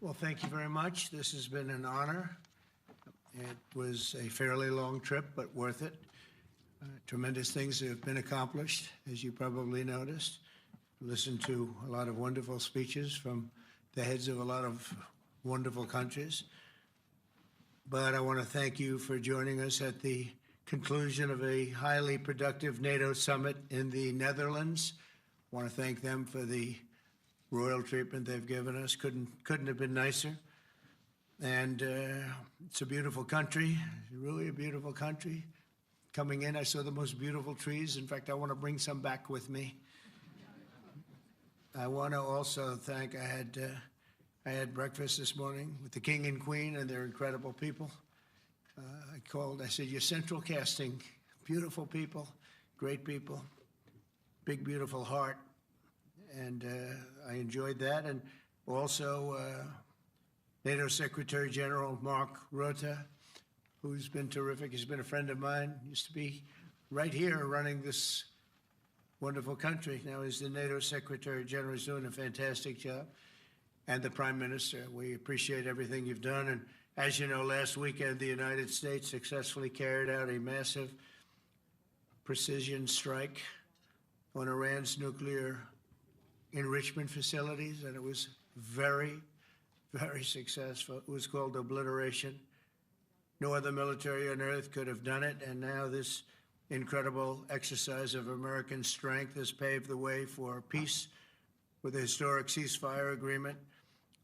Well, thank you very much. This has been an honor. It was a fairly long trip, but worth it. Tremendous things have been accomplished, as you probably noticed. Listened to a lot of wonderful speeches from the heads of a lot of wonderful countries. But I want to thank you for joining us at the conclusion of a highly productive NATO summit in the Netherlands. I want to thank them for the royal treatment they've given us. Couldn't have been nicer. And it's a beautiful country, really a beautiful country. Coming in, I saw the most beautiful trees. In fact, I want to bring some back with me. I want to also thank, I had breakfast this morning with the King and Queen, and they're incredible people. I said, you're central casting, beautiful people, great people, big, beautiful heart. And I enjoyed that. And also NATO Secretary General Mark Rutte, who's been terrific. He's been a friend of mine, used to be right here running this wonderful country. Now he's the NATO Secretary General. He's doing a fantastic job. And the Prime Minister, we appreciate everything you've done. And as you know, last weekend, the United States successfully carried out a massive precision strike on Iran's nuclear enrichment facilities, and it was very, very successful. It was called obliteration. No other military on earth could have done it, and now this incredible exercise of American strength has paved the way for peace with a historic ceasefire agreement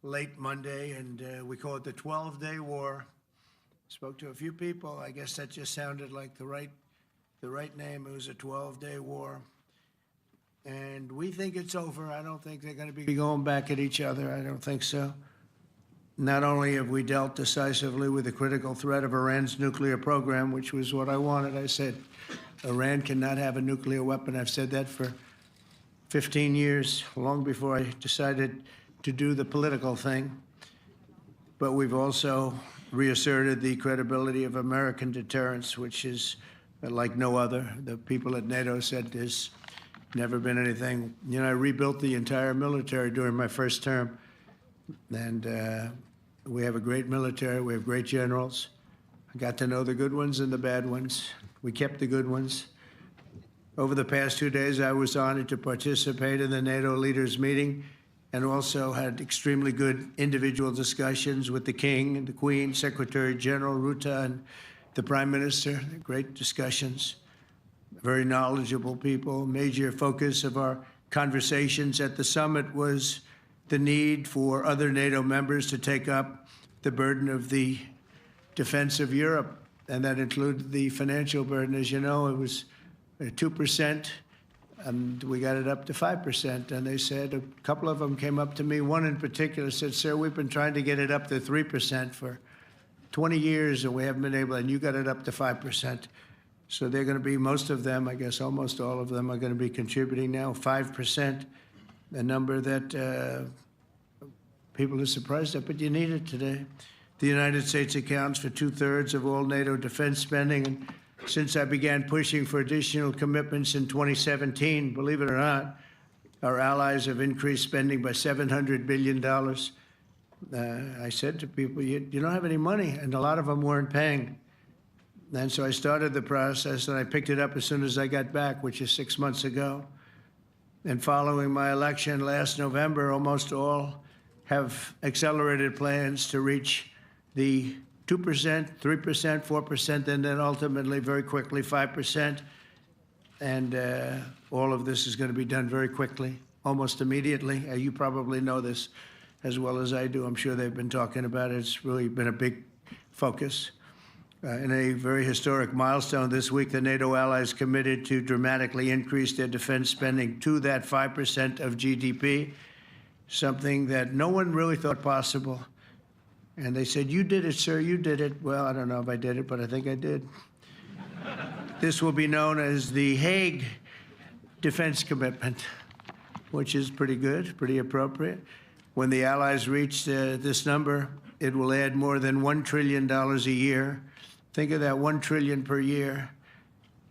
late Monday, and we call it the 12-day war. Spoke to a few people. I guess that just sounded like the right name. It was a 12-day war. And we think it's over. I don't think they're going to be going back at each other. I don't think so. Not only have we dealt decisively with the critical threat of Iran's nuclear program, which was what I wanted. I said, Iran cannot have a nuclear weapon. I've said that for 15 years, long before I decided to do the political thing. But we've also reasserted the credibility of American deterrence, which is like no other. The people at NATO said there's never been anything. You know, I rebuilt the entire military during my first term. And we have a great military. We have great generals. I got to know the good ones and the bad ones. We kept the good ones. Over the past 2 days, I was honored to participate in the NATO leaders meeting and also had extremely good individual discussions with the King and the Queen, Secretary General Rutte, and the Prime Minister. Great discussions. Very knowledgeable people. Major focus of our conversations at the summit was the need for other NATO members to take up the burden of the defense of Europe, and that included the financial burden. As you know, it was 2%, and we got it up to 5%. And they said, a couple of them came up to me. One in particular said, sir, we've been trying to get it up to 3% for 20 years, and we haven't been able, and you got it up to 5%. So they're going to be, most of them, I guess almost all of them, are going to be contributing now 5%, a number that people are surprised at, but you need it today. The United States accounts for 2/3 of all NATO defense spending. And since I began pushing for additional commitments in 2017, believe it or not, our allies have increased spending by $700 billion. I said to people, you don't have any money, and a lot of them weren't paying. And so I started the process, and I picked it up as soon as I got back, which is 6 months ago. And following my election last November, almost all have accelerated plans to reach the 2%, 3%, 4%, and then ultimately, very quickly, 5%. And all of this is going to be done very quickly, almost immediately. You probably know this as well as I do. I'm sure they've been talking about it. It's really been a big focus. In a very historic milestone this week, the NATO allies committed to dramatically increase their defense spending to that 5% of GDP, something that no one really thought possible. And they said, you did it, sir, you did it. Well, I don't know if I did it, but I think I did. This will be known as the Hague Defense Commitment, which is pretty good, pretty appropriate. When the allies reach this number, it will add more than $1 trillion a year. Think of that, $1 trillion per year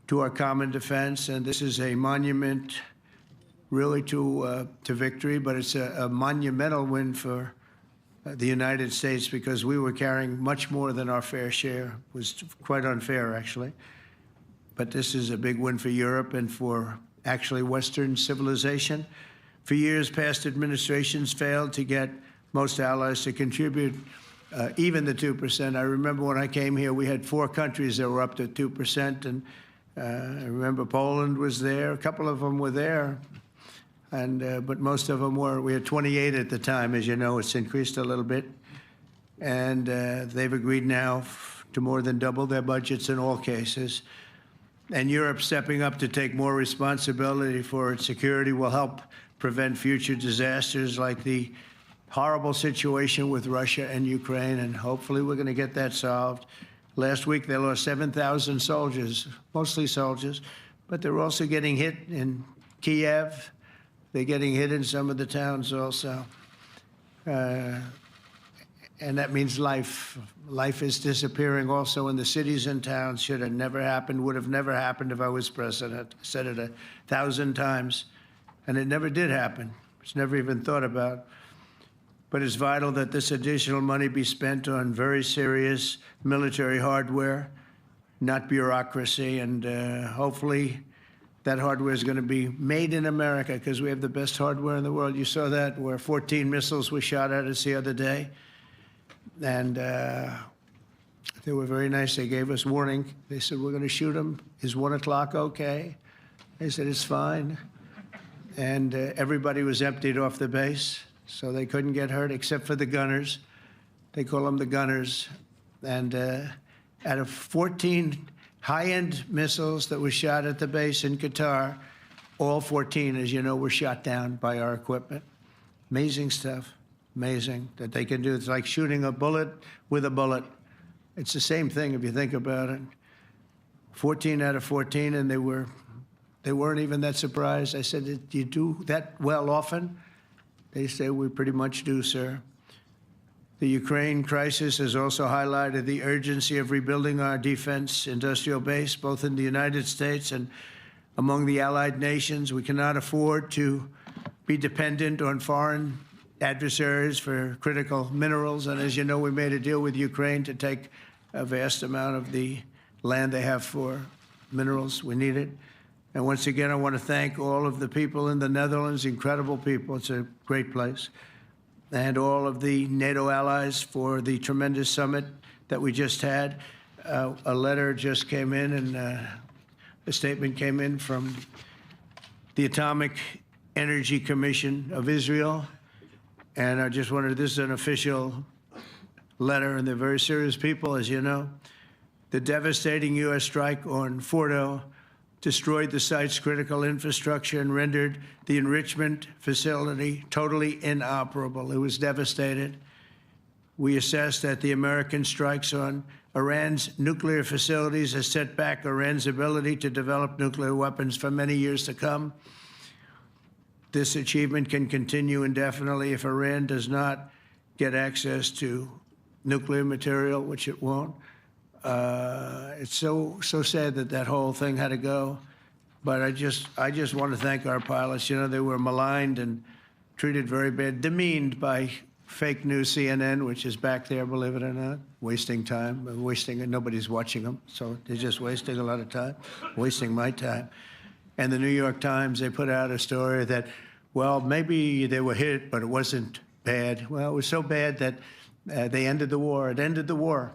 to our common defense. And this is a monument really to victory, but it's a monumental win for the United States, because we were carrying much more than our fair share. It was quite unfair, actually. But this is a big win for Europe and for actually Western civilization. For years, past administrations failed to get most allies to contribute even the 2%. I remember when I came here, we had 4 countries that were up to 2%, and I remember Poland was there. A couple of them were there, and but most of them were. We had 28 at the time. As you know, it's increased a little bit, and they've agreed now to more than double their budgets in all cases. And Europe stepping up to take more responsibility for its security will help prevent future disasters like the horrible situation with Russia and Ukraine, and hopefully we're going to get that solved. Last week they lost 7,000 soldiers, mostly soldiers, but they're also getting hit in Kiev. They're getting hit in some of the towns also. And that means life. Life is disappearing also in the cities and towns. Should have never happened, would have never happened if I was president. I said it 1,000 times, and it never did happen. It's never even thought about. But it's vital that this additional money be spent on very serious military hardware, not bureaucracy, and hopefully that hardware is going to be made in America, because we have the best hardware in the world. You saw that, where 14 missiles were shot at us the other day. And they were very nice. They gave us warning. They said, we're going to shoot them. Is 1 o'clock okay? They said, it's fine. And everybody was emptied off the base, so they couldn't get hurt except for the gunners. They call them the gunners. And out of 14 high-end missiles that were shot at the base in Qatar, all 14, as you know, were shot down by our equipment. Amazing stuff. Amazing that they can do. It's like shooting a bullet with a bullet. It's the same thing if you think about it. 14 out of 14, and they weren't even that surprised. I said, do you do that well often? They say, we pretty much do, sir. The Ukraine crisis has also highlighted the urgency of rebuilding our defense industrial base, both in the United States and among the allied nations. We cannot afford to be dependent on foreign adversaries for critical minerals. And as you know, we made a deal with Ukraine to take a vast amount of the land they have for minerals. We need it. And once again, I want to thank all of the people in the Netherlands, incredible people. It's a great place. And all of the NATO allies for the tremendous summit that we just had. A letter just came in, and a statement came in from the Atomic Energy Commission of Israel. And I just wanted, this is an official letter, and they're very serious people, as you know. The devastating U.S. strike on Fordo destroyed the site's critical infrastructure and rendered the enrichment facility totally inoperable. It was devastated. We assessed that the American strikes on Iran's nuclear facilities has set back Iran's ability to develop nuclear weapons for many years to come. This achievement can continue indefinitely if Iran does not get access to nuclear material, which it won't. It's so sad that that whole thing had to go. But I just want to thank our pilots. You know, they were maligned and treated very bad, demeaned by fake news CNN, which is back there, believe it or not, wasting time, nobody's watching them, so they're just wasting a lot of time, wasting my time. And the New York Times, they put out a story that, well, maybe they were hit, but it wasn't bad. Well, it was so bad that they ended the war. It ended the war.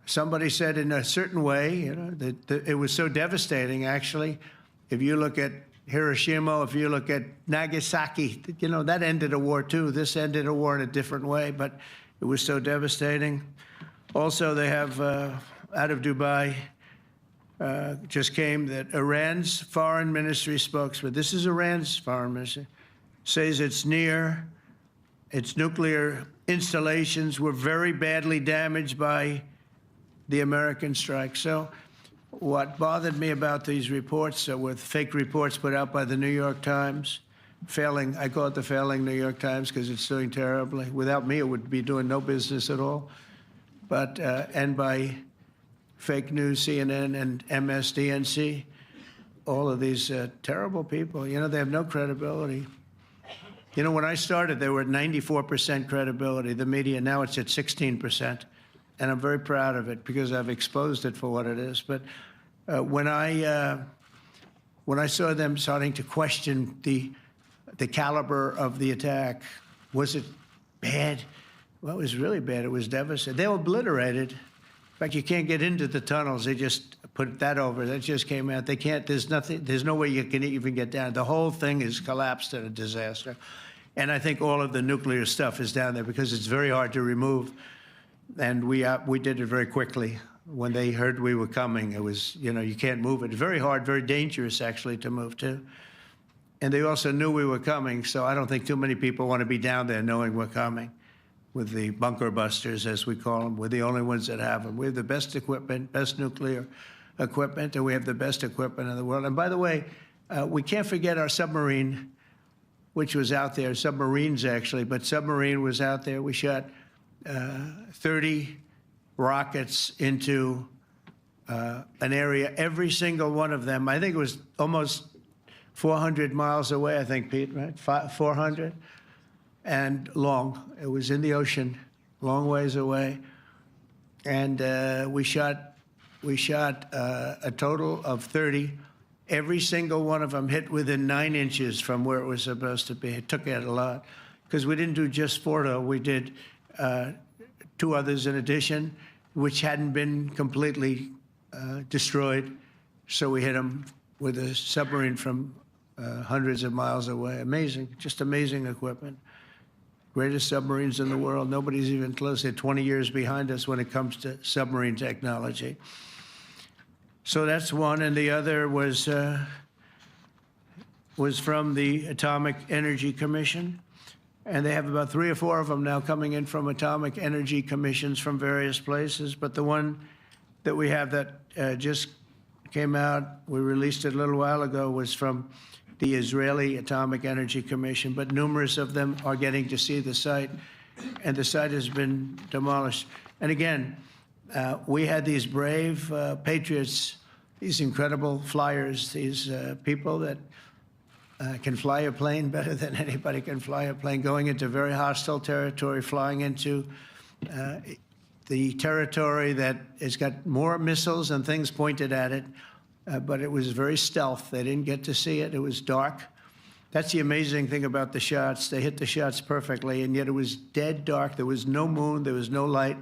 Somebody said in a certain way, you know, that it was so devastating, actually. If you look at Hiroshima, if you look at Nagasaki, you know, that ended a war too. This ended a war in a different way, but it was so devastating. Also, they have, out of Dubai, just came that Iran's foreign ministry spokesman, this is Iran's foreign ministry, says its nuclear installations were very badly damaged by the American strike. So what bothered me about these reports with fake reports put out by the New York Times, failing, I call it the failing New York Times because it's doing terribly. Without me, it would be doing no business at all. But, and by fake news, CNN and MSDNC, all of these terrible people, you know, they have no credibility. You know, when I started, they were at 94% credibility, the media. Now it's at 16%. And I'm very proud of it because I've exposed it for what it is. But when I saw them starting to question the caliber of the attack, was it bad? Well, it was really bad. It was devastating. They were obliterated. In fact, you can't get into the tunnels. They just put that over. That just came out. They can't, there's nothing, there's no way you can even get down. The whole thing is collapsed in a disaster. And I think all of the nuclear stuff is down there because it's very hard to remove. And we did it very quickly. When they heard we were coming, it was, you know, you can't move it. Very hard, very dangerous, actually, to move to. And they also knew we were coming, so I don't think too many people want to be down there knowing we're coming. With the bunker busters, as we call them, we're the only ones that have them. We have the best equipment, best nuclear equipment, and we have the best equipment in the world. And by the way, we can't forget our submarine, which was out there, submarines actually, but submarine was out there. We shot 30 rockets into an area, every single one of them. I think it was almost 400 miles away, I think, Pete, right? 400? And long. It was in the ocean, long ways away. And we shot a total of 30. Every single one of them hit within 9 inches from where it was supposed to be. It took out a lot because we didn't do just Fordo. We did 2 others in addition, which hadn't been completely destroyed. So we hit them with a submarine from hundreds of miles away. Amazing, just amazing equipment. Greatest submarines in the world. Nobody's even close. They're 20 years behind us when it comes to submarine technology. So that's one, and the other was from the Atomic Energy Commission, and they have about 3 or 4 of them now coming in from atomic energy commissions from various places. But the one that we have that just came out, we released it a little while ago, was from the Israeli Atomic Energy Commission, but numerous of them are getting to see the site, and the site has been demolished. And again, we had these brave patriots, these incredible flyers, these people that can fly a plane better than anybody can fly a plane, going into very hostile territory, flying into the territory that has got more missiles and things pointed at it. But it was very stealth. They didn't get to see it. It was dark. That's the amazing thing about the shots. They hit the shots perfectly, and yet it was dead dark. There was no moon. There was no light.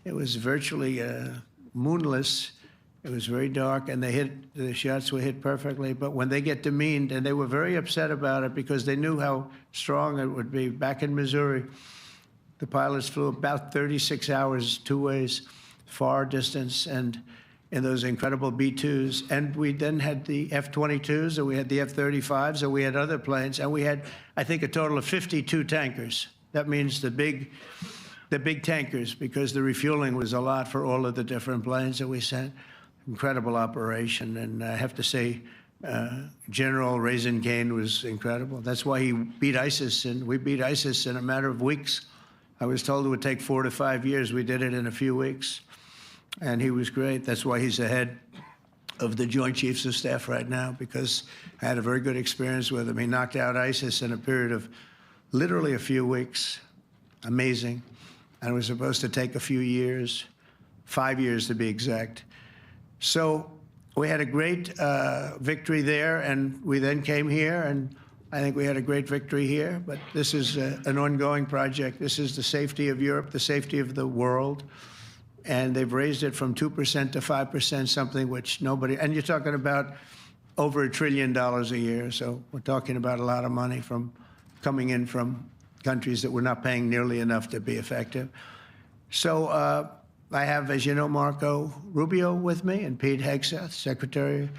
It was virtually moonless. It was very dark, and the shots were hit perfectly. But when they get demeaned, and they were very upset about it because they knew how strong it would be. Back in Missouri, the pilots flew about 36 hours, 2 ways, far distance, and in those incredible B-2s. And we then had the F-22s, and we had the F-35s, and we had other planes, and we had, I think, a total of 52 tankers. That means the big tankers, because the refueling was a lot for all of the different planes that we sent. Incredible operation, and I have to say, General Raisin Cain was incredible. That's why he beat ISIS, and we beat ISIS in a matter of weeks. I was told it would take 4 to 5 years. We did it in a few weeks. And he was great. That's why he's the head of the Joint Chiefs of Staff right now, because I had a very good experience with him. He knocked out ISIS in a period of literally a few weeks. Amazing. And it was supposed to take a few years, 5 years to be exact. So we had a great victory there, and we then came here, and I think we had a great victory here. But this is an ongoing project. This is the safety of Europe, the safety of the world. And they've raised it from 2% to 5%, something which nobody, and you're talking about over $1 trillion a year. So we're talking about a lot of money from coming in from countries that were not paying nearly enough to be effective. So I have, as you know, Marco Rubio with me, and Pete Hegseth, Secretary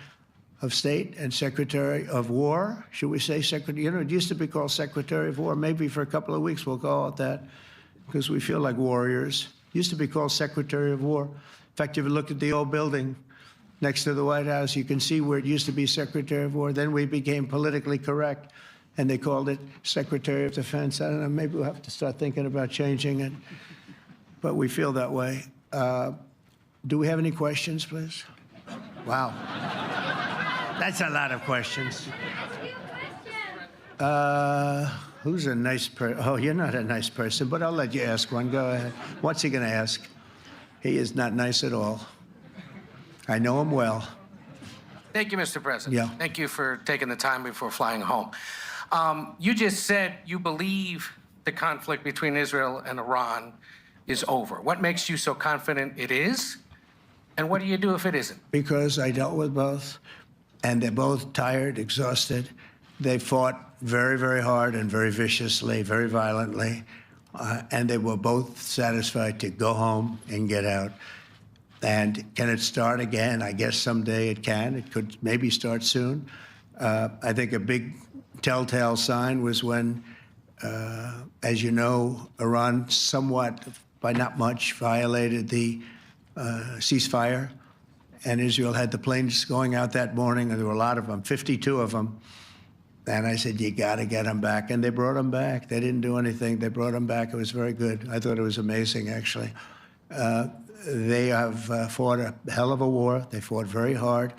of State and Secretary of War. Should we say Secretary? You know, it used to be called Secretary of War. Maybe for a couple of weeks we'll call it that, because we feel like warriors. Used to be called Secretary of War. In fact, if you look at the old building next to the White House, you can see where it used to be Secretary of War. Then we became politically correct, and they called it Secretary of Defense. I don't know, maybe we'll have to start thinking about changing it, but we feel that way. Do we have any questions, please? Wow. That's a lot of questions. Who's a nice person? Oh, you're not a nice person, but I'll let you ask one. Go ahead. What's he going to ask? He is not nice at all. I know him well. Thank you, Mr. President. Yeah. Thank you for taking the time before flying home. You just said you believe the conflict between Israel and Iran is over. What makes you so confident it is? And what do you do if it isn't? Because I dealt with both, and they're both tired, exhausted. They fought very, very hard and very viciously, very violently, and they were both satisfied to go home and get out. And can it start again? I guess someday it can. It could maybe start soon. I think a big telltale sign was when, as you know, Iran somewhat, by not much, violated the ceasefire, and Israel had the planes going out that morning, and there were a lot of them, 52 of them. And I said, you got to get them back. And they brought them back. They didn't do anything. They brought them back. It was very good. I thought it was amazing, actually. They have fought a hell of a war. They fought very hard.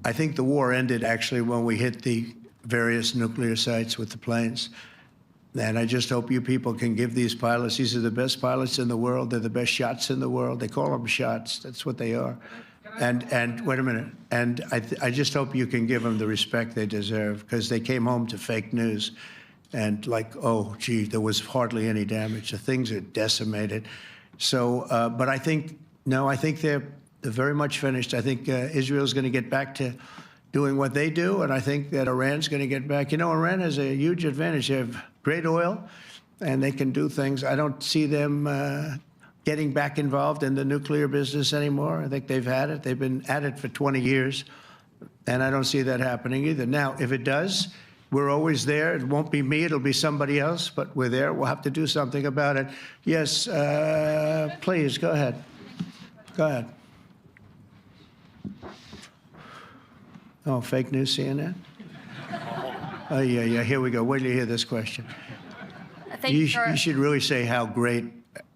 I think the war ended, actually, when we hit the various nuclear sites with the planes. And I just hope you people can give these pilots, these are the best pilots in the world. They're the best shots in the world. They call them shots. That's what they are. And wait a minute. And I just hope you can give them the respect they deserve, because they came home to fake news. And like, oh, gee, there was hardly any damage. The things are decimated. So, but I think, no, I think they're very much finished. I think Israel's going to get back to doing what they do, and I think that Iran's going to get back. You know, Iran has a huge advantage. They have great oil, and they can do things. I don't see them getting back involved in the nuclear business anymore. I think they've had it. They've been at it for 20 years, and I don't see that happening either. Now, if it does, we're always there. It won't be me. It'll be somebody else, but we're there. We'll have to do something about it. Yes, please, go ahead. Go ahead. Oh, fake news, CNN? Oh, yeah, here we go. Wait till you hear this question. You should really say how great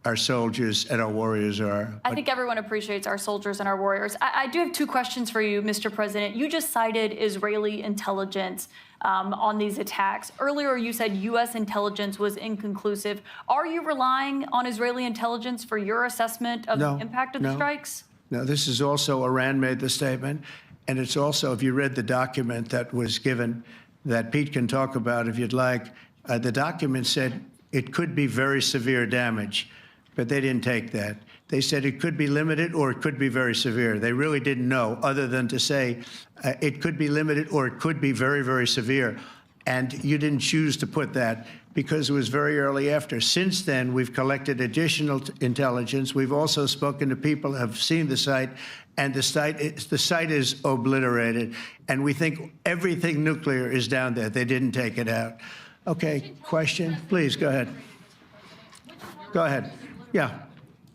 our soldiers and our warriors are. I think everyone appreciates our soldiers and our warriors. I do have two questions for you, Mr. President. You just cited Israeli intelligence on these attacks. Earlier, you said U.S. intelligence was inconclusive. Are you relying on Israeli intelligence for your assessment of the impact of the strikes? No, this is also, Iran made the statement. And it's also, if you read the document that was given, that Pete can talk about if you'd like, the document said it could be very severe damage, but they didn't take that. They said it could be limited or it could be very severe. They really didn't know, other than to say it could be limited or it could be very, very severe. And you didn't choose to put that because it was very early after. Since then, we've collected additional intelligence. We've also spoken to people who have seen the site, and the site is obliterated. And we think everything nuclear is down there. They didn't take it out. Okay, question? Please, go ahead. Go ahead. Yeah.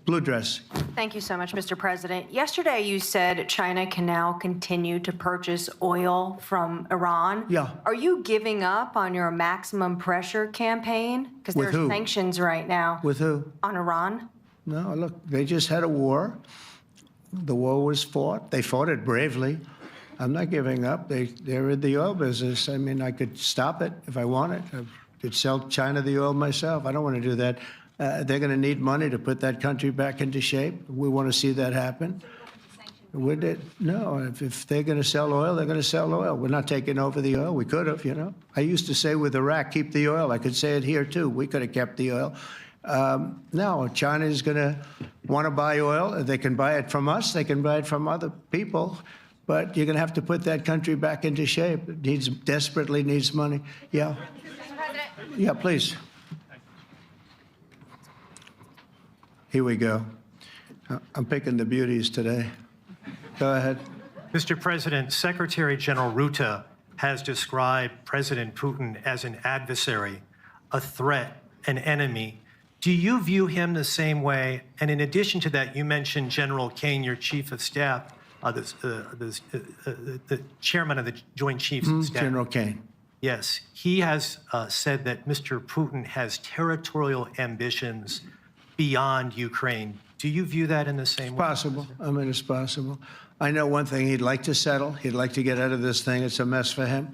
Blue dress. Thank you so much, Mr. President. Yesterday, you said China can now continue to purchase oil from Iran. Yeah. Are you giving up on your maximum pressure campaign? Because there are sanctions right now. With who? On Iran. No, look, they just had a war. The war was fought. They fought it bravely. I'm not giving up. They're in the oil business. I mean, I could stop it if I wanted. I could sell China the oil myself. I don't want to do that. They're going to need money to put that country back into shape. We want to see that happen. No, if they're going to sell oil, they're going to sell oil. We're not taking over the oil. We could have, you know. I used to say with Iraq, keep the oil. I could say it here, too. We could have kept the oil. No, China is going to want to buy oil. They can buy it from us. They can buy it from other people. But you're going to have to put that country back into shape. It desperately needs money. Yeah. Yeah, please. Here we go. I'm picking the beauties today. Go ahead. Mr. President, Secretary General Rutte has described President Putin as an adversary, a threat, an enemy. Do you view him the same way? And in addition to that, you mentioned General Kane, your chief of staff, the chairman of the Joint Chiefs of Staff. General Kane. Yes. He has said that Mr. Putin has territorial ambitions beyond Ukraine. Do you view that in the same way? Possible. I mean, it's possible. I know one thing. He'd like to settle. He'd like to get out of this thing. It's a mess for him.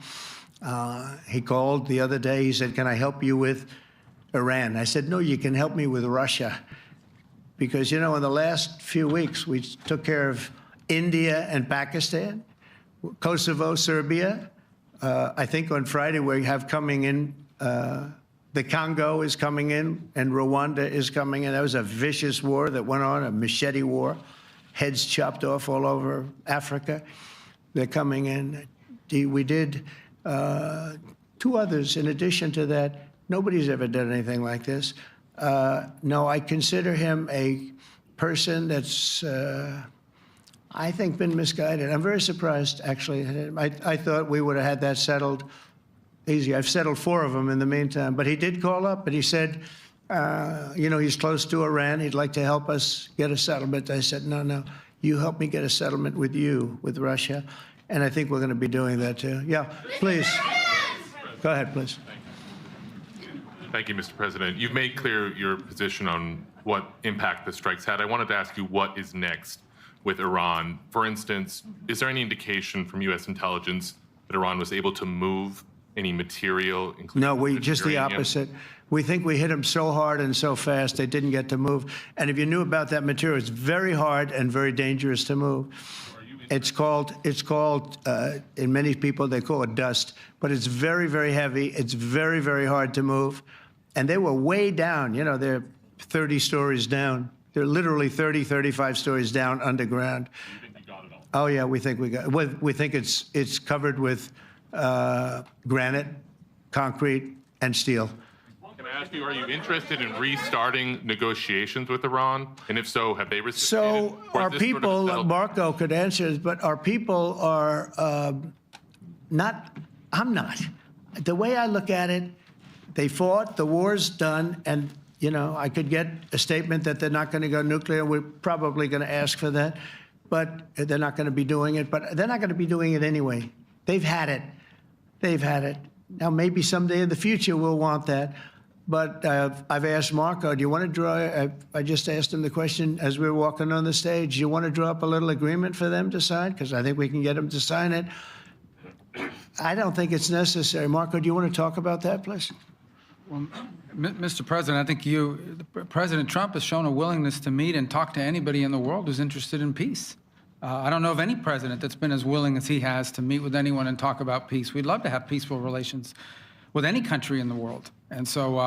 He called the other day. He said, "Can I help you with Iran?" I said, "No, you can help me with Russia." Because, you know, in the last few weeks, we took care of India and Pakistan, Kosovo, Serbia. I think on Friday we have coming in, the Congo is coming in, and Rwanda is coming in. That was a vicious war that went on, a machete war, heads chopped off all over Africa. They're coming in. We did 2 others in addition to that. Nobody's ever done anything like this. No, I consider him a person that's, I think, been misguided. I'm very surprised, actually. I thought we would have had that settled easy. I've settled 4 of them in the meantime. But he did call up, and he said, you know, he's close to Iran. He'd like to help us get a settlement. I said, no, you help me get a settlement with you, with Russia. And I think we're going to be doing that, too. Yeah, please. Go ahead, please. Thank you, Mr. President. You've made clear your position on what impact the strikes had. I wanted to ask you what is next with Iran. For instance, is there any indication from U.S. intelligence that Iran was able to move any material, including No, just the uranium? opposite. We think we hit them so hard and so fast they didn't get to move. And if you knew about that material, it's very hard and very dangerous to move. It's called, in many people, they call it dust, but it's very, very heavy. It's very, very hard to move. And they were way down. You know, they're 30 stories down. They're literally 30, 35 stories down underground. You think you got it all? Oh, yeah, we think we got it. We think it's covered with granite, concrete, and steel. Can I ask you, are you interested in restarting negotiations with Iran? And if so, have they reciprocated? So Or is our this sort of people, settled? Marco could answer this, but our people are not, I'm not. The way I look at it, they fought, the war's done, and, you know, I could get a statement that they're not going to go nuclear. We're probably going to ask for that, but they're not going to be doing it. But they're not going to be doing it anyway. They've had it. They've had it. Now, maybe someday in the future we'll want that. But I've asked Marco, do you want to draw, I just asked him the question as we were walking on the stage, do you want to draw up a little agreement for them to sign? Because I think we can get them to sign it. I don't think it's necessary. Marco, do you want to talk about that, please? Well, Mr. President, I think President Trump has shown a willingness to meet and talk to anybody in the world who's interested in peace. I don't know of any president that's been as willing as he has to meet with anyone and talk about peace. We'd love to have peaceful relations with any country in the world. And so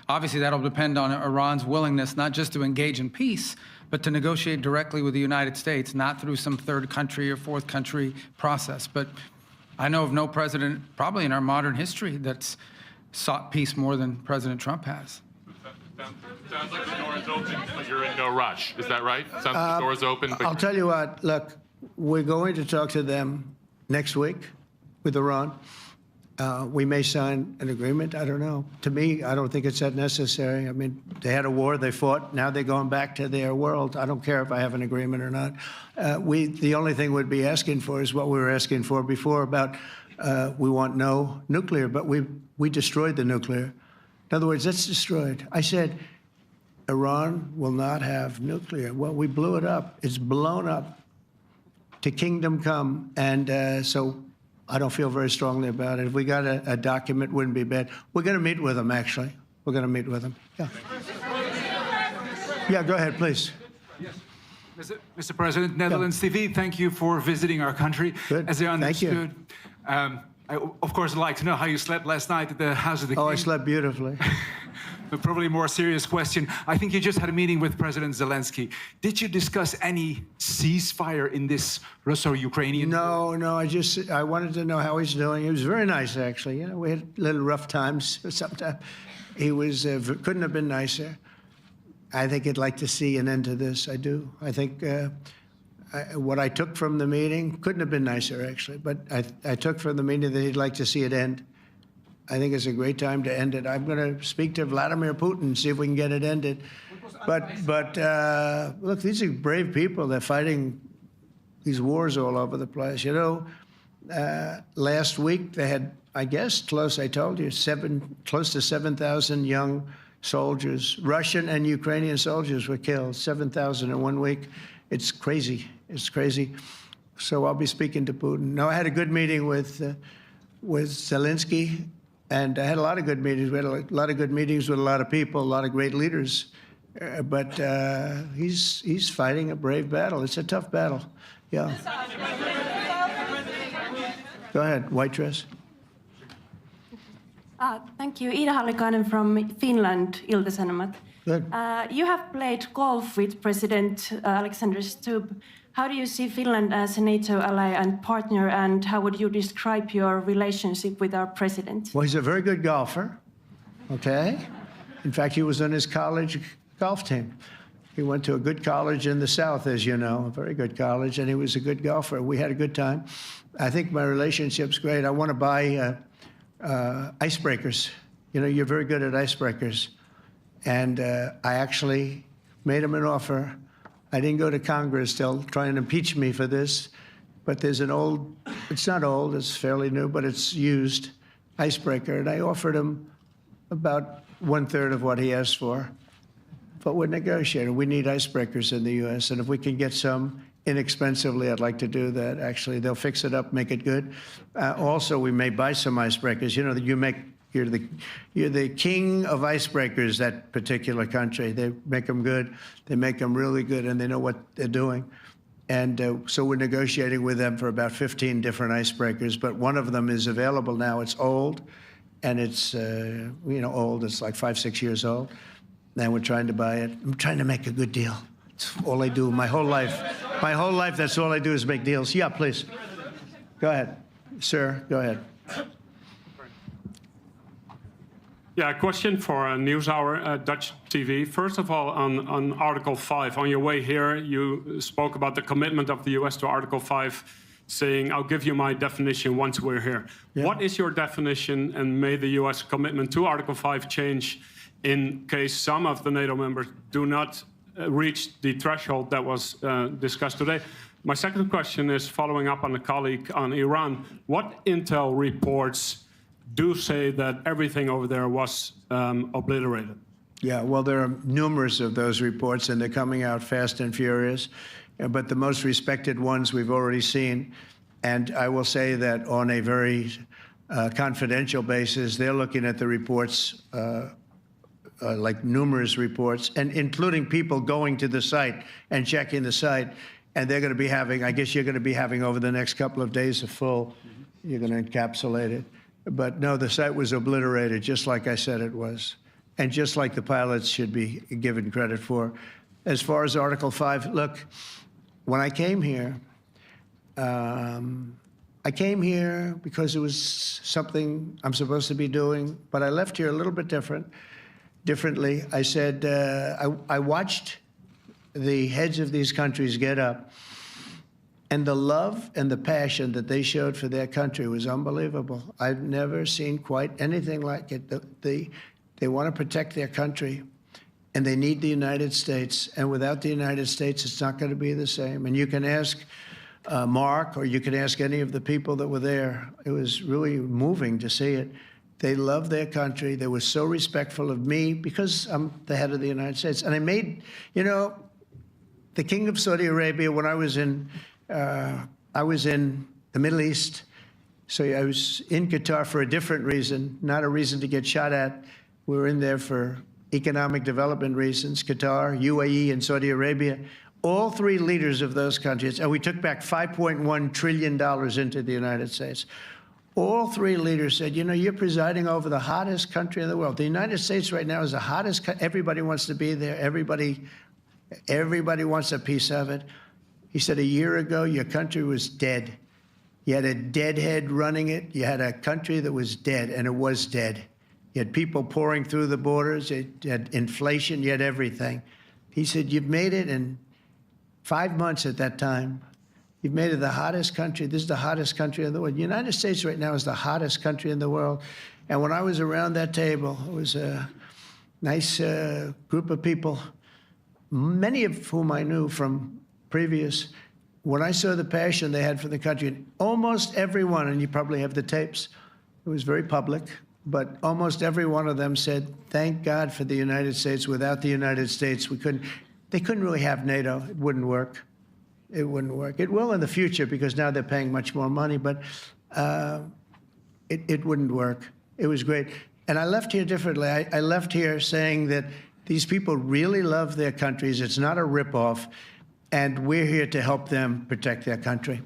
obviously that'll depend on Iran's willingness not just to engage in peace, but to negotiate directly with the United States, not through some third country or fourth country process. But I know of no president, probably in our modern history, that's sought peace more than President Trump has. Sounds like the door is open, but you're in no rush. Is that right? Sounds like the door is open, but I'll tell you what, look, we're going to talk to them next week with Iran. We may sign an agreement. I don't know. To me, I don't think it's that necessary. I mean, they had a war, they fought. Now they're going back to their world. I don't care if I have an agreement or not. The only thing we'd be asking for is what we were asking for before about we want no nuclear, but we destroyed the nuclear. In other words, that's destroyed. I said, Iran will not have nuclear. Well, we blew it up. It's blown up to kingdom come. And so I don't feel very strongly about it. If we got a document, it wouldn't be bad. We're going to meet with them, actually. We're going to meet with them. Yeah. Yeah, go ahead, please. Yes. Mr. President, Netherlands TV, thank you for visiting our country. Good. As I Thank you. understood, I, of course, would like to know how you slept last night at the House of the King. Oh, I slept beautifully. But probably a more serious question. I think you just had a meeting with President Zelensky. Did you discuss any ceasefire in this Russo-Ukrainian? No, I wanted to know how he's doing. He was very nice, actually. You know, we had little rough times sometimes. He was, couldn't have been nicer. I think he'd like to see an end to this. I do. I think what I took from the meeting couldn't have been nicer, actually. But I took from the meeting that he'd like to see it end. I think it's a great time to end it. I'm going to speak to Vladimir Putin and see if we can get it ended. But look, these are brave people. They're fighting these wars all over the place. You know, last week they had, I guess, close, I told you, close to 7,000 young soldiers, Russian and Ukrainian soldiers were killed, 7,000 in 1 week. It's crazy. It's crazy. So I'll be speaking to Putin. No, I had a good meeting with with Zelensky, and I had a lot of good meetings. We had a lot of good meetings with a lot of people, a lot of great leaders. But he's fighting a brave battle. It's a tough battle. Yeah. Go ahead, white dress. Thank you. Ida Hallikainen from Finland, Ilta-Sanomat. Good. You have played golf with President Alexander Stubb. How do you see Finland as a NATO ally and partner, and how would you describe your relationship with our president? Well, he's a very good golfer, okay? In fact, he was on his college golf team. He went to a good college in the South, as you know, a very good college, and he was a good golfer. We had a good time. I think my relationship's great. I want to buy icebreakers. You know, you're very good at icebreakers. And I actually made him an offer. I didn't go to Congress. They'll try and impeach me for this. But there's an old, it's not old, it's fairly new, but it's used icebreaker. And I offered him about 1/3 of what he asked for. But we're negotiating. We need icebreakers in the U.S. And if we can get some inexpensively, I'd like to do that. Actually, they'll fix it up, make it good. Also, we may buy some icebreakers. You know, you're the king of icebreakers, that particular country. They make them good. They make them really good, and they know what they're doing. And so we're negotiating with them for about 15 different icebreakers. But one of them is available now. It's old, and it's old. It's like 5-6 years old. And we're trying to buy it. I'm trying to make a good deal. It's all I do my whole life. My whole life, that's all I do is make deals. Yeah, please. Go ahead. Sir, go ahead. Yeah, a question for NewsHour, Dutch TV. First of all, on Article 5, on your way here, you spoke about the commitment of the U.S. to Article 5, saying, I'll give you my definition once we're here. Yeah. What is your definition, and may the U.S. commitment to Article 5 change in case some of the NATO members do not reach the threshold that was discussed today? My second question is following up on a colleague on Iran. What intel reports do say that everything over there was obliterated? Yeah, well, there are numerous of those reports, and they're coming out fast and furious. But the most respected ones we've already seen. And I will say that on a very confidential basis, they're looking at the reports, like numerous reports, and including people going to the site and checking the site. And they're going to be having, I guess you're going to be having over the next couple of days a full, you're going to encapsulate it. But no, the site was obliterated, just like I said it was, and just like the pilots should be given credit for. As far as Article 5, look, when I came here because it was something I'm supposed to be doing, but I left here a little bit differently. I said, I watched the heads of these countries get up, and the love and the passion that they showed for their country was unbelievable. I've never seen quite anything like it. They want to protect their country, and they need the United States. And without the United States, it's not going to be the same. And you can ask Mark, or you can ask any of the people that were there. It was really moving to see it. They love their country. They were so respectful of me because I'm the head of the United States. And I made, you know, the King of Saudi Arabia, when I was in the Middle East, so I was in Qatar for a different reason, not a reason to get shot at. We were in there for economic development reasons, Qatar, UAE, and Saudi Arabia. All three leaders of those countries, and we took back $5.1 trillion into the United States. All three leaders said, you know, you're presiding over the hottest country in the world. The United States right now is the hottest, everybody wants to be there. Everybody wants a piece of it. He said, a year ago, your country was dead. You had a deadhead running it. You had a country that was dead, and it was dead. You had people pouring through the borders. You had inflation. You had everything. He said, you've made it in 5 months at that time. You've made it the hottest country. This is the hottest country in the world. The United States right now is the hottest country in the world. And when I was around that table, it was a nice group of people, many of whom I knew from previous. When I saw the passion they had for the country, almost everyone, and you probably have the tapes, it was very public, but almost every one of them said, thank God for the United States. Without the United States, they couldn't really have NATO. It wouldn't work. It wouldn't work. It will in the future because now they're paying much more money. But it wouldn't work. It was great. And I left here differently. I left here saying that these people really love their countries. It's not a ripoff, and we're here to help them protect their country.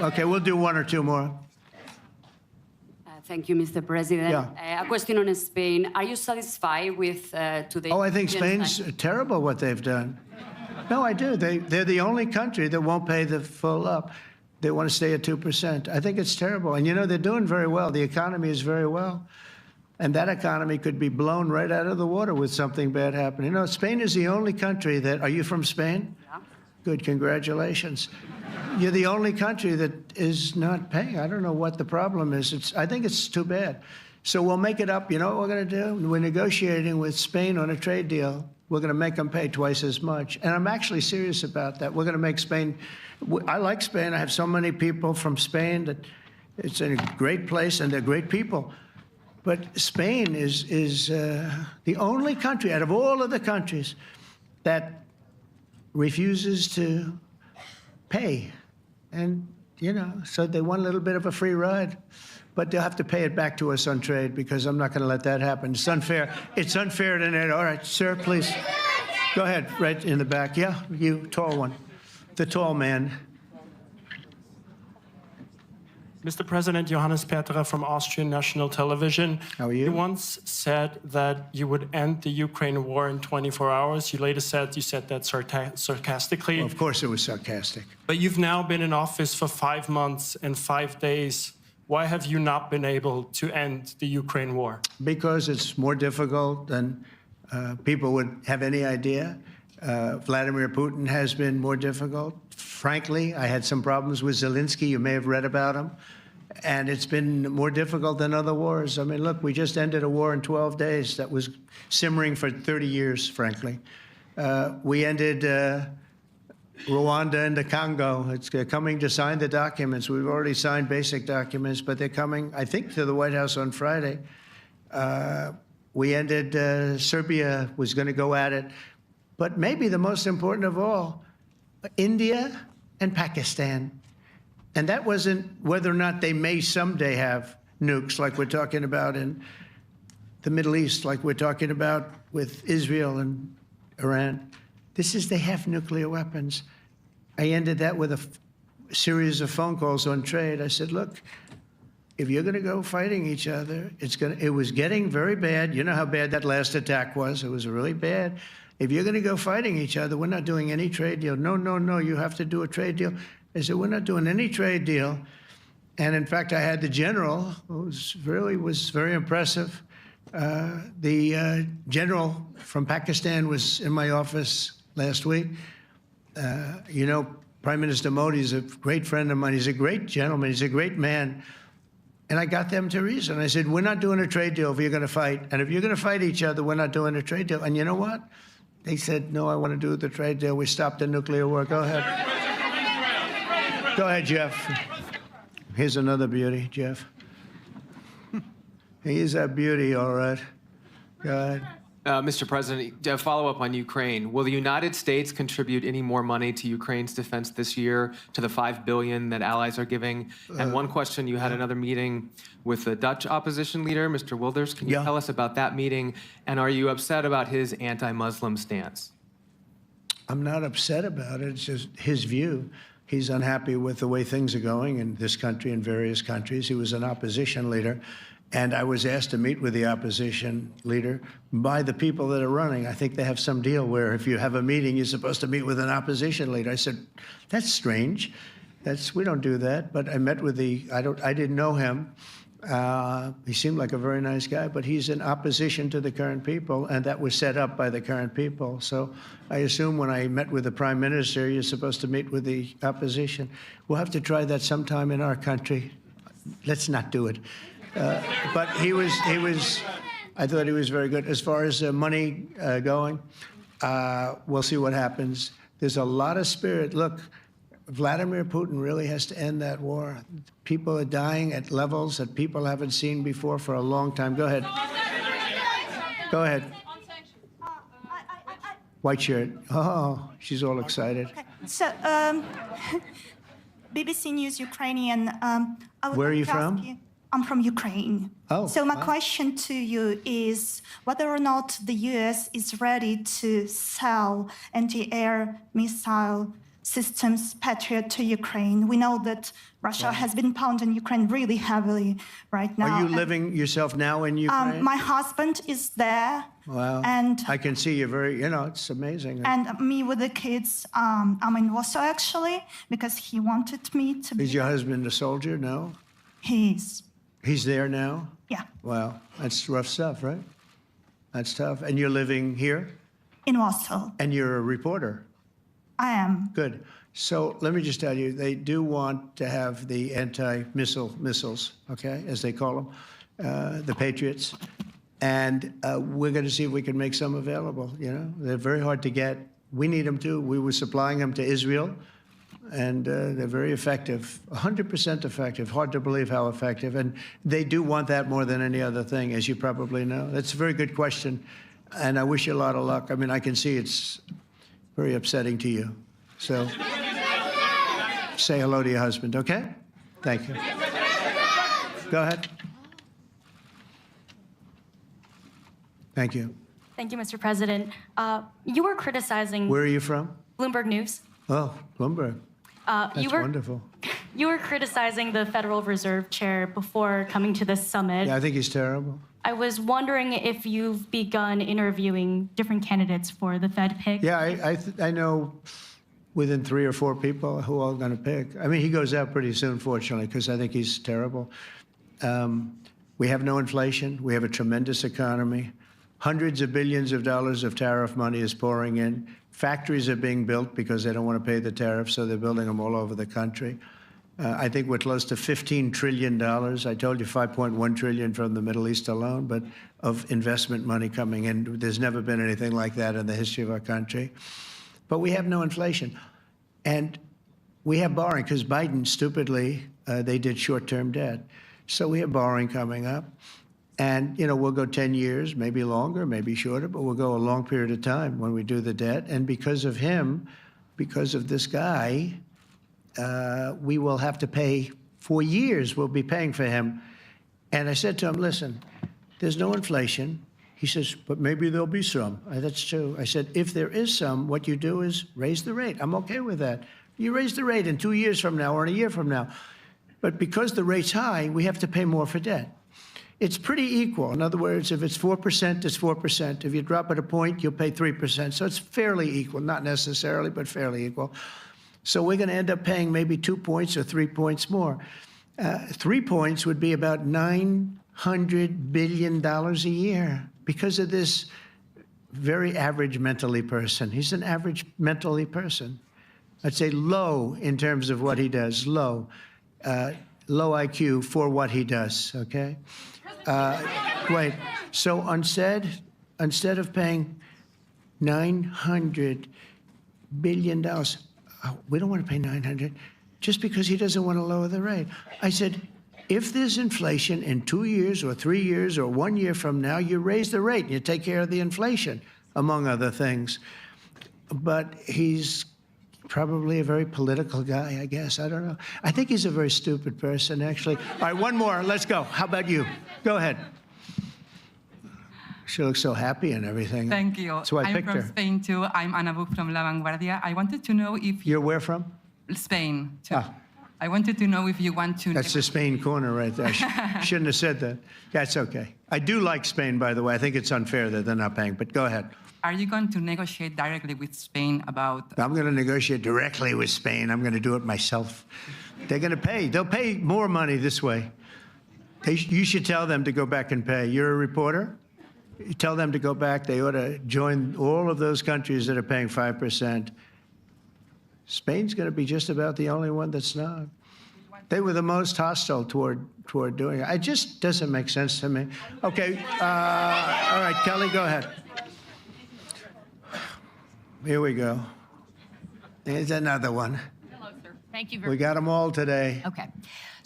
Okay, we'll do one or two more. Thank you, Mr. President. Yeah. A question on Spain. Are you satisfied with today? Oh, I think Spain's terrible what they've done. No, I do. They're the only country that won't pay the full up. They want to stay at 2%. I think it's terrible. And, you know, they're doing very well. The economy is very well. And that economy could be blown right out of the water with something bad happening. You know, Spain is the only country that... Are you from Spain? Yeah. Good, congratulations. You're the only country that is not paying. I don't know what the problem is. I think it's too bad. So we'll make it up. You know what we're going to do? We're negotiating with Spain on a trade deal. We're going to make them pay twice as much. And I'm actually serious about that. We're going to make Spain... I like Spain. I have so many people from Spain that it's a great place and they're great people. But Spain is the only country out of all of the countries that refuses to pay. And, you know, so they want a little bit of a free ride. But they'll have to pay it back to us on trade because I'm not going to let that happen. It's unfair. It's unfair to NATO. All right, sir, please. Go ahead, right in the back. Yeah, you, tall one. The tall man. Mr. President, Johannes Petra from Austrian National Television. How are you? You once said that you would end the Ukraine war in 24 hours. You later said you said that sarcastically. Well, of course it was sarcastic. But you've now been in office for 5 months and 5 days. Why have you not been able to end the Ukraine war? Because it's more difficult than people would have any idea. Vladimir Putin has been more difficult. Frankly, I had some problems with Zelensky. You may have read about him. And it's been more difficult than other wars. I mean, look, we just ended a war in 12 days that was simmering for 30 years, frankly. We ended Rwanda and the Congo. It's coming to sign the documents. We've already signed basic documents, but they're coming, I think, to the White House on Friday. We ended, Serbia was going to go at it. But maybe the most important of all, India and Pakistan. And that wasn't whether or not they may someday have nukes like we're talking about in the Middle East, like we're talking about with Israel and Iran. This is they have nuclear weapons. I ended that with a series of phone calls on trade. I said, look, if you're going to go fighting each other, it was getting very bad. You know how bad that last attack was. It was really bad. If you're going to go fighting each other, we're not doing any trade deal. No, no, no, you have to do a trade deal. I said, we're not doing any trade deal. And in fact, I had the general, who was very impressive. The general from Pakistan was in my office last week. You know, Prime Minister Modi is a great friend of mine. He's a great gentleman. He's a great man. And I got them to reason. I said, we're not doing a trade deal if you're going to fight. And if you're going to fight each other, we're not doing a trade deal. And you know what? They said, no, I want to do the trade deal. We stopped the nuclear war. Go ahead. Go ahead, Jeff. Here's another beauty, Jeff. He's a beauty, all right. Go ahead. Mr. President, to follow up on Ukraine, will the United States contribute any more money to Ukraine's defense this year to the $5 billion that allies are giving? And one question, you had another meeting with the Dutch opposition leader, Mr. Wilders. Can you tell us about that meeting? And are you upset about his anti-Muslim stance? I'm not upset about it. It's just his view. He's unhappy with the way things are going in this country and various countries. He was an opposition leader. And I was asked to meet with the opposition leader by the people that are running. I think they have some deal where if you have a meeting, you're supposed to meet with an opposition leader. I said, that's strange. We don't do that. But I met with I didn't know him. He seemed like a very nice guy, but he's in opposition to the current people, and that was set up by the current people. So I assume when I met with the Prime Minister, you're supposed to meet with the opposition. We'll have to try that sometime in our country. Let's not do it. But I thought he was very good. As far as money going, we'll see what happens. There's a lot of spirit. Look, Vladimir Putin really has to end that war. People are dying at levels that people haven't seen before for a long time. Go ahead. Go ahead. White shirt. Oh, she's all excited. Okay. So, BBC News Ukrainian, I would Where are like you to ask from? you- I'm from Ukraine. Oh, So my wow. question to you is whether or not the US is ready to sell anti-air missile systems Patriot to Ukraine. We know that Russia has been pounding Ukraine really heavily right now. Are you And, living yourself now in Ukraine? my husband is there. Wow. and- I can see you're very, it's amazing. And me with the kids, I'm in Warsaw actually, because he wanted me to be. Is your husband a soldier? No? He's, He's there now? yeah, Wow. That's rough stuff, right? That's tough. And you're living here? in Warsaw. And you're a reporter? I am. Good. So let me just tell you, they do want to have the missiles, okay, as they call them, the Patriots. And we're going to see if we can make some available, They're very hard to get. We need them too. We were supplying them to Israel, and they're very effective, 100% effective. Hard to believe how effective. And they do want that more than any other thing, as you probably know. That's a very good question, and I wish you a lot of luck. I mean, I can see it's very upsetting to you. So say hello to your husband, okay? Thank you. Go ahead. Thank you. Thank you, Mr. President. You were criticizing Where are you from? Bloomberg News. Oh, Bloomberg. That's wonderful. You were criticizing the Federal Reserve Chair before coming to this summit. Yeah, I think he's terrible. I was wondering if you've begun interviewing different candidates for the Fed pick. Yeah, I know within 3 or 4 people who are going to pick. I mean, he goes out pretty soon, fortunately, because I think he's terrible. We have no inflation. We have a tremendous economy. Hundreds of billions of dollars of tariff money is pouring in. Factories are being built because they don't want to pay the tariffs, so they're building them all over the country. I think we're close to $15 trillion. I told you $5.1 trillion from the Middle East alone, but of investment money coming in. There's never been anything like that in the history of our country. But we have no inflation. And we have borrowing because Biden, stupidly, they did short-term debt. So we have borrowing coming up. And, we'll go 10 years, maybe longer, maybe shorter, but we'll go a long period of time when we do the debt. And because of him, because of this guy, we will have to pay for years. We'll be paying for him. And I said to him, listen, there's no inflation. He says, but maybe there'll be some. That's true. I said, if there is some, what you do is raise the rate. I'm okay with that. You raise the rate in 2 years from now or in a year from now. But because the rate's high, we have to pay more for debt. It's pretty equal. In other words, if it's 4%, it's 4%. If you drop it a point, you'll pay 3%. So it's fairly equal, not necessarily, but fairly equal. So we're going to end up paying maybe 2 points or 3 points more. 3 points would be about $900 billion a year because of this very average mentally person. He's an average mentally person. I'd say low in terms of what he does, low. Low IQ for what he does, okay? Wait, so instead of paying $900 billion, we don't want to pay 900 just because he doesn't want to lower the rate. I said, if there's inflation in 2 years or 3 years or 1 year from now, you raise the rate and you take care of the inflation, among other things. But he's probably a very political guy, I guess. I don't know. I think he's a very stupid person, actually. All right, one more. Let's go. How about you? Go ahead. She looks so happy and everything. Thank you. That's why I picked I'm her. from Spain, too. I'm Ana Buch from La Vanguardia. I wanted to know if... You're where from? Spain, too. Ah. I wanted to know if you want to... That's the Spain corner right there. Shouldn't have said that. That's okay. I do like Spain, by the way. I think it's unfair that they're not paying, but go ahead. Are you going to negotiate directly with Spain about... I'm going to negotiate directly with Spain. I'm going to do it myself. They're going to pay. They'll pay more money this way. You should tell them to go back and pay. You're a reporter? You tell them to go back. They ought to join all of those countries that are paying 5%. Spain's going to be just about the only one that's not. They were the most hostile toward doing it. It just doesn't make sense to me. Okay. All right, Kelly, go ahead. Here we go. Here's another one. Hello, sir. Thank you We very much. got them all today. Okay.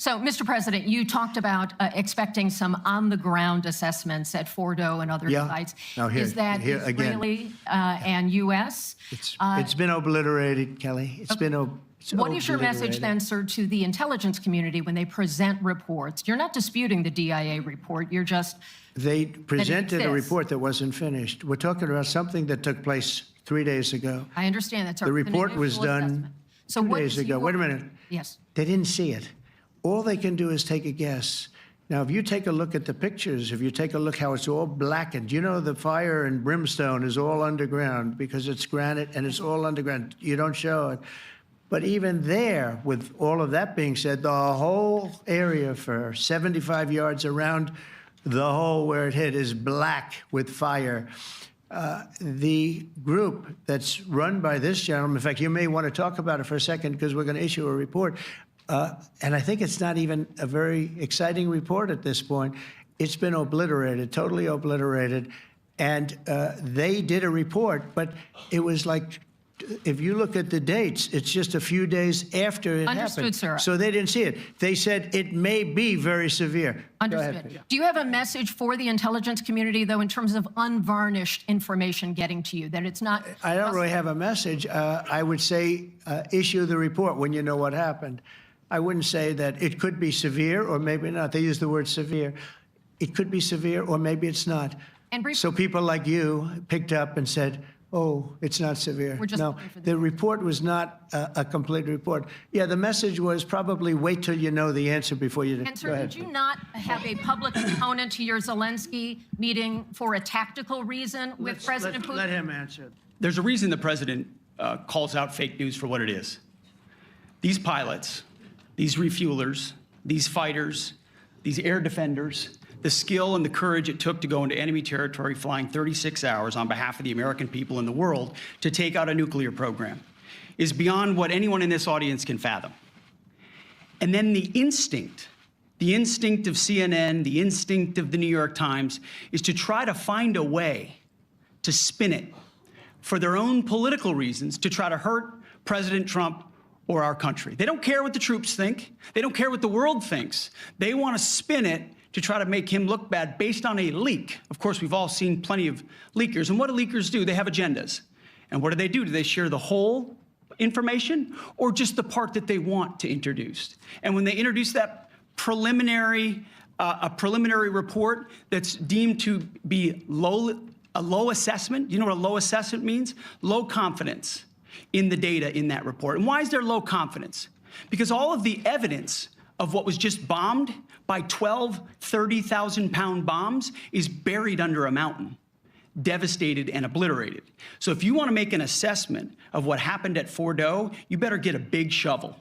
So, Mr. President, you talked about expecting some on-the-ground assessments at Fordo and other sites. Now here, Is that here again. Israeli and U.S.? It's been obliterated, Kelly. It's been What is your message then, sir, to the intelligence community when they present reports? You're not disputing the DIA report. You're just They presented a exists. report that wasn't finished. We're talking about something that took place 3 days ago. I understand that's The report was done So 2 what days is ago. your- Wait a minute. Yes. They didn't see it. All they can do is take a guess. Now, if you take a look at the pictures, if you take a look how it's all blackened, you know the fire and brimstone is all underground because it's granite and it's all underground. You don't show it. But even there, with all of that being said, the whole area for 75 yards around the hole where it hit is black with fire. The group that's run by this gentleman, in fact, you may want to talk about it for a second because we're going to issue a report. And I think it's not even a very exciting report at this point. It's been obliterated, totally obliterated. And they did a report, but it was like, if you look at the dates, it's just a few days after it Understood, happened. sir. So they didn't see it. They said it may be very severe. Go Understood. ahead. Do you have a message for the intelligence community, though, in terms of unvarnished information getting to you, that it's not... I don't really have a message. I would say issue the report when you know what happened. I wouldn't say that it could be severe or maybe not. They use the word severe. It could be severe or maybe it's not. And So people like you picked up and said, oh, it's not severe. We're just No, looking for the report was not a complete report. Yeah, the message was probably wait till you know the answer before you... And, Go sir, ahead. did you not have a public component to your Zelensky meeting for a tactical reason with President Putin? Let him answer. There's a reason the president calls out fake news for what it is. These pilots, these refuelers, these fighters, these air defenders, the skill and the courage it took to go into enemy territory flying 36 hours on behalf of the American people and the world to take out a nuclear program is beyond what anyone in this audience can fathom. And then the instinct of CNN, the instinct of the New York Times is to try to find a way to spin it for their own political reasons to try to hurt President Trump or our country. They don't care what the troops think. They don't care what the world thinks. They want to spin it to try to make him look bad based on a leak. Of course, we've all seen plenty of leakers. And what do leakers do? They have agendas. And what do? Do they share the whole information or just the part that they want to introduce? And when they introduce that preliminary, a preliminary report that's deemed to be a low assessment, you know what a low assessment means? Low confidence in the data in that report. And why is there low confidence? Because all of the evidence of what was just bombed by 12 30,000-pound bombs is buried under a mountain, devastated and obliterated. So if you want to make an assessment of what happened at Fordo, you better get a big shovel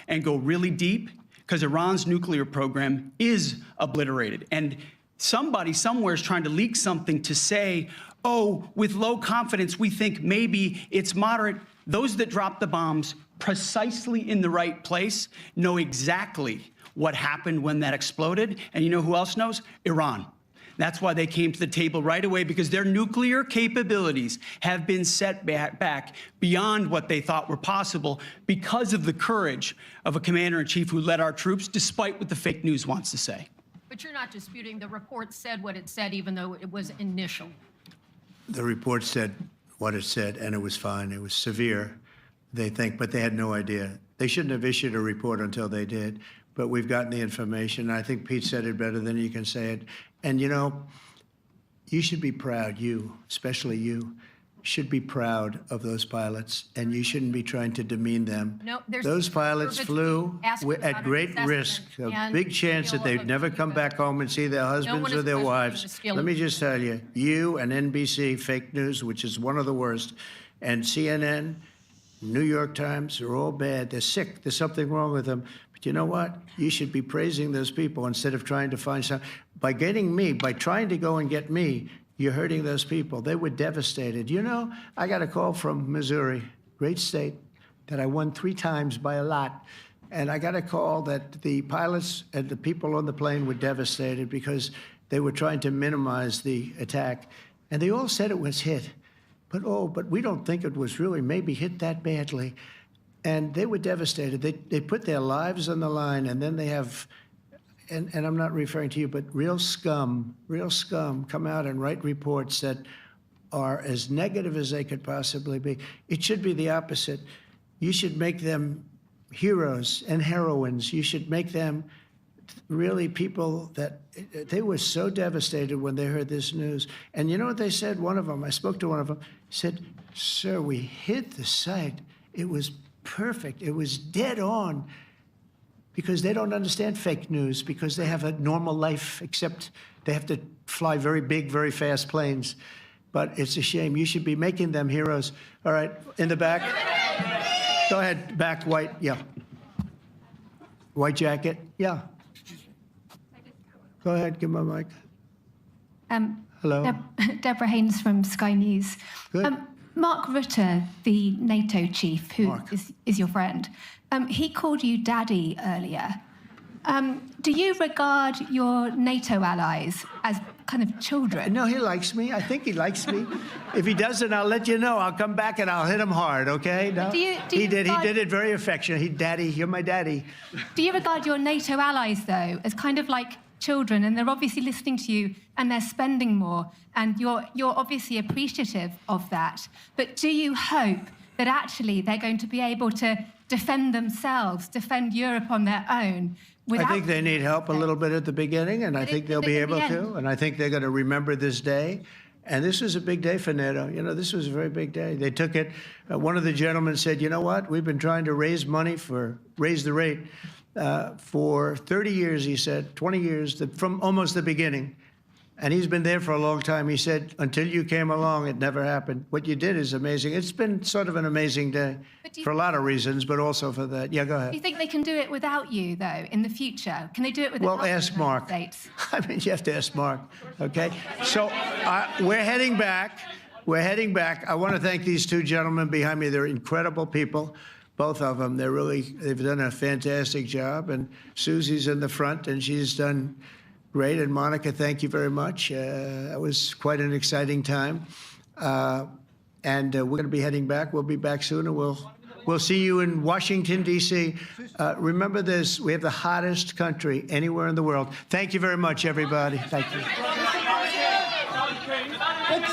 and go really deep, because Iran's nuclear program is obliterated. And somebody somewhere is trying to leak something to say, oh, with low confidence, we think maybe it's moderate. Those that dropped the bombs precisely in the right place know exactly what happened when that exploded. And you know who else knows? Iran. That's why they came to the table right away, because their nuclear capabilities have been set back beyond what they thought were possible because of the courage of a commander-in-chief who led our troops, despite what the fake news wants to say. But you're not disputing the report said what it said, even though it was initial. The report said what it said, and it was fine. It was severe, they think, but they had no idea. They shouldn't have issued a report until they did, but we've gotten the information. I think Pete said it better than you can say it. And, you know, you should be proud, you, especially you, should be proud of those pilots, and you shouldn't be trying to demean them. No, there's Those pilots flew at great risk, a big chance that they'd never come back home and see their husbands or their wives. Let me just tell you, you and NBC, fake news, which is one of the worst, and CNN, New York Times, are all bad. They're sick. There's something wrong with them. But you know what? You should be praising those people instead of trying to find some. By getting me, by trying to go and get me, you're hurting those people. They were devastated. You know, I got a call from Missouri, great state, that I won 3 times by a lot. And I got a call that the pilots and the people on the plane were devastated because they were trying to minimize the attack. And they all said it was hit. But we don't think it was really maybe hit that badly. And they were devastated. They put their lives on the line, and then they have, and I'm not referring to you, but real scum come out and write reports that are as negative as they could possibly be. It should be the opposite. You should make them heroes and heroines. You should make them really people that they were so devastated when they heard this news. And you know what they said? One of them, I spoke to one of them, said, "Sir, we hit the site. It was perfect. It was dead on." Because they don't understand fake news, because they have a normal life, except they have to fly very big, very fast planes. But it's a shame. You should be making them heroes. All right, in the back. Go ahead, back, white, yeah. White jacket, yeah. Go ahead, give my mic. Hello. Deborah Haynes from Sky News. Good. Mark Rutte, the NATO chief, who is your friend, he called you daddy earlier. Do you regard your NATO allies as kind of children? No, he likes me. I think he likes me. If he doesn't, I'll let you know. I'll come back and I'll hit him hard, okay? No? He did it very affectionate. Daddy, you're my daddy. Do you regard your NATO allies, though, as kind of like children, and they're obviously listening to you and they're spending more, and you're obviously appreciative of that, but do you hope that actually they're going to be able to defend themselves, defend Europe on their own? I think they need help a little bit at the beginning, and I think they'll be able to, and I think they're going to remember this day. And this was a big day for NATO. You know, this was a very big day. They took it. One of the gentlemen said, "You know what? We've been trying to raise money raise the rate for 30 years," he said, 20 years, from almost the beginning. And he's been there for a long time. He said, "Until you came along, it never happened. What you did is amazing." It's been sort of an amazing day for a lot of reasons, but also for that. Yeah, go ahead. Do you think they can do it without you, though, in the future? Can they do it without Well, ask Mark. States? I mean, you have to ask Mark, okay? So we're heading back. We're heading back. I want to thank these two gentlemen behind me. They're incredible people, both of them. They've done a fantastic job. And Susie's in the front, and she's done great. And Monica, thank you very much. That was quite an exciting time. And we're going to be heading back. We'll be back soon, and we'll see you in Washington, D.C. Remember this, we have the hottest country anywhere in the world. Thank you very much, everybody. Thank you.